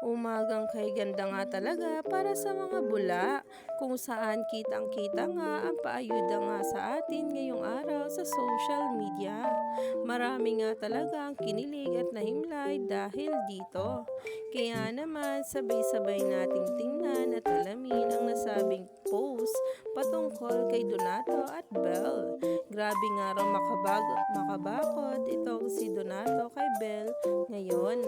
Umagang kay ganda nga talaga para sa mga bula, kung saan kitang-kita nga ang paayuda nga sa atin ngayong araw sa social media. Marami nga talaga ang kinilig at nahimlay dahil dito. Kaya naman sabay-sabay nating tingnan at alamin ang nasabing post patungkol kay Donato at Belle. Grabe nga raw makabakod itong si Donato kay Belle ngayon.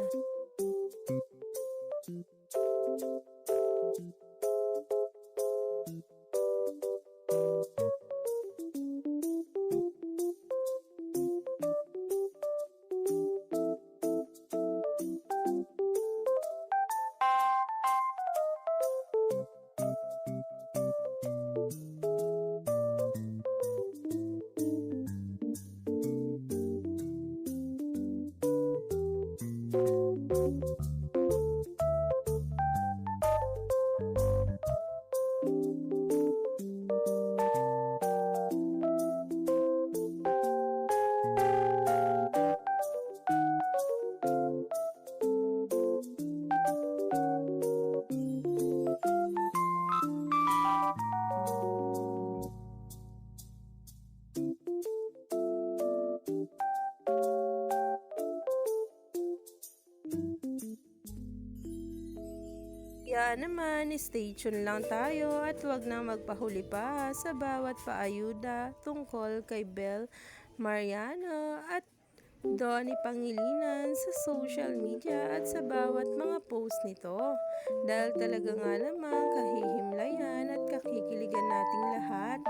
Kaya naman, stay tuned lang tayo at wag na magpahuli pa sa bawat paayuda tungkol kay Bel Mariano at Donnie Pangilinan sa social media at sa bawat mga post nito. Dahil talaga nga namang kahihimlayan at kakikiligan nating lahat.